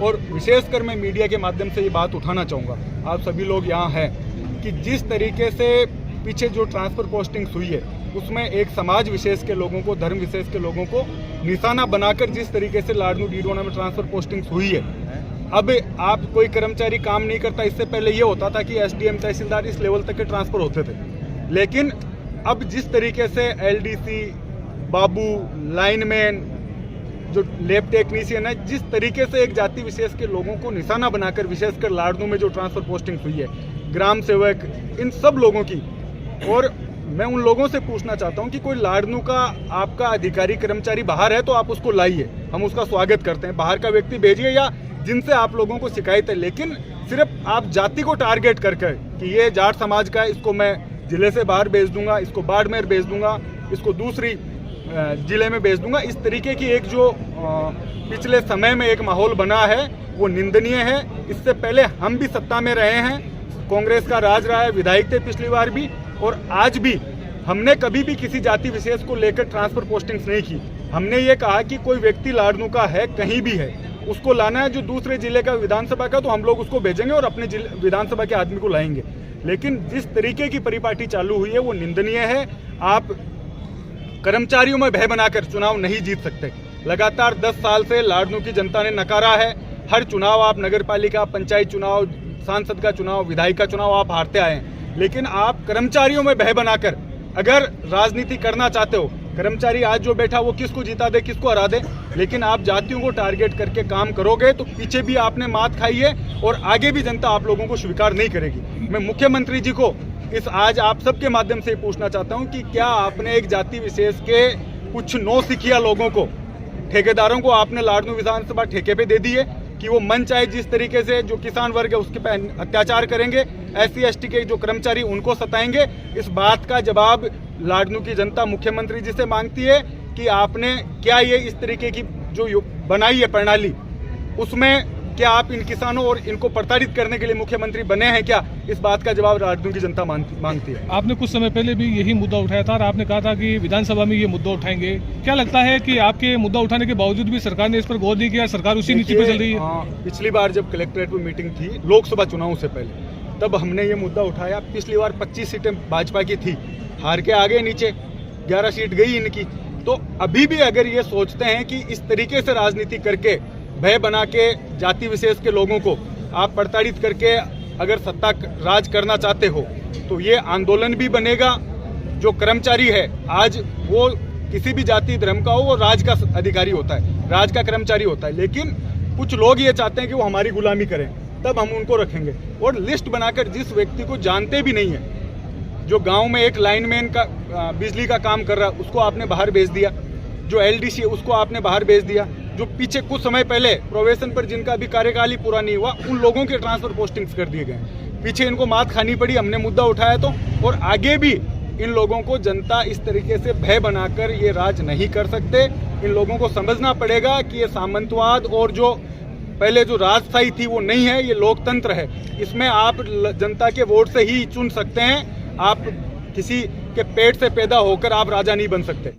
और विशेषकर मैं मीडिया के माध्यम से ये बात उठाना चाहूँगा, आप सभी लोग यहाँ हैं, कि जिस तरीके से पीछे जो ट्रांसफ़र पोस्टिंग्स हुई है उसमें एक समाज विशेष के लोगों को, धर्म विशेष के लोगों को निशाना बनाकर जिस तरीके से लाडनू डीडवाना में ट्रांसफ़र पोस्टिंग्स हुई है। अब आप कोई कर्मचारी काम नहीं करता, इससे पहले ये होता था कि एसडीएम तहसीलदार इस लेवल तक के ट्रांसफ़र होते थे, लेकिन अब जिस तरीके से एलडीसी, बाबू, लाइनमैन, जो लैब टेक्नीशियन है, जिस तरीके से एक जाति विशेष के लोगों को निशाना बनाकर विशेषकर लाडनू में जो ट्रांसफ़र पोस्टिंग हुई है, ग्राम सेवक, इन सब लोगों की, और मैं उन लोगों से पूछना चाहता हूं कि कोई लाडनू का आपका अधिकारी कर्मचारी बाहर है तो आप उसको लाइए, हम उसका स्वागत करते हैं, बाहर का व्यक्ति भेजिए या जिनसे आप लोगों को शिकायत है, लेकिन सिर्फ आप जाति को टारगेट करके कि ये जाट समाज का है, इसको मैं जिले से बाहर भेज दूंगा, इसको बाड़मेर भेज दूंगा, इसको दूसरी जिले में भेज दूंगा, इस तरीके की एक जो पिछले समय में एक माहौल बना है वो निंदनीय है। इससे पहले हम भी सत्ता में रहे हैं, कांग्रेस का राज रहा है, विधायक थे पिछली बार भी, और आज भी हमने कभी भी किसी जाति विशेष को लेकर ट्रांसफर पोस्टिंग्स नहीं की। हमने ये कहा कि कोई व्यक्ति लाडनू का है, कहीं भी है, उसको लाना है, जो दूसरे जिले का विधानसभा का, तो हम लोग उसको भेजेंगे और अपने विधानसभा के आदमी को लाएंगे। लेकिन जिस तरीके की परिपाटी चालू हुई है वो निंदनीय है। आप कर्मचारियों में भय बनाकर चुनाव नहीं जीत सकते। लगातार 10 साल से लाडनू की जनता ने नकारा है। हर चुनाव आप नगर पालिका, पंचायत चुनाव, सांसद का चुनाव, विधायक का चुनाव आप हारते आए हैं, लेकिन आप कर्मचारियों में भय बनाकर अगर राजनीति करना चाहते हो, कर्मचारी आज जो बैठा वो किसको जिता दे, किसको हरा दे, लेकिन आप जातियों को टारगेट करके काम करोगे तो पीछे भी आपने मात खाई है और आगे भी जनता आप लोगों को स्वीकार नहीं करेगी। मैं मुख्यमंत्री जी को इस आज आप सबके माध्यम से पूछना चाहता हूं कि क्या आपने एक जाति विशेष के कुछ नौसिखिया लोगों को, ठेकेदारों को आपने लाडनू विधानसभा ठेके पे दे दी है कि वो मन चाहे जिस तरीके से जो किसान वर्ग है उसके पे अत्याचार करेंगे, SC/ST के जो कर्मचारी उनको सताएंगे। इस बात का जवाब लाडनू की जनता मुख्यमंत्री जी से मांगती है कि आपने क्या ये इस तरीके की जो बनाई है प्रणाली, उसमें क्या आप इन किसानों और इनको प्रताड़ित करने के लिए मुख्यमंत्री बने हैं क्या? इस बात का जवाब लाडनू की जनता मांगती है। आपने कुछ समय पहले भी यही मुद्दा उठाया था और आपने कहा था कि विधानसभा में ये मुद्दा उठाएंगे। क्या लगता है कि आपके मुद्दा उठाने के बावजूद भी सरकार ने इस पर गौर नहीं किया, सरकार उसी नीति पर चल रही है? पिछली बार जब कलेक्ट्रेट में मीटिंग थी लोकसभा चुनाव से पहले, तब हमने ये मुद्दा उठाया। पिछली बार 25 सीटें भाजपा की थी, हार के आगे नीचे 11 सीट गई इनकी। तो अभी भी अगर ये सोचते हैं कि इस तरीके से राजनीति करके भय बना के जाति विशेष के लोगों को आप प्रताड़ित करके अगर सत्ता राज करना चाहते हो तो ये आंदोलन भी बनेगा। जो कर्मचारी है आज वो किसी भी जाति धर्म का हो, वो राज का अधिकारी होता है, राज का कर्मचारी होता है, लेकिन कुछ लोग ये चाहते हैं कि वो हमारी गुलामी करें, तब हम उनको रखेंगे। और लिस्ट बनाकर जिस व्यक्ति को जानते भी नहीं है, जो गाँव में एक लाइनमैन का बिजली का काम कर रहा है उसको आपने बाहर भेज दिया, जो LDC है उसको आपने बाहर भेज दिया, जो पीछे कुछ समय पहले प्रोबेशन पर जिनका अभी कार्यकाल ही पूरा नहीं हुआ उन लोगों के ट्रांसफर पोस्टिंग्स कर दिए गए। पीछे इनको मात खानी पड़ी, हमने मुद्दा उठाया तो, और आगे भी इन लोगों को जनता इस तरीके से भय बनाकर ये राज नहीं कर सकते। इन लोगों को समझना पड़ेगा कि ये सामंतवाद और जो पहले जो राजशाही थी वो नहीं है, ये लोकतंत्र है। इसमें आप जनता के वोट से ही चुन सकते हैं, आप किसी के पेट से पैदा होकर आप राजा नहीं बन सकते।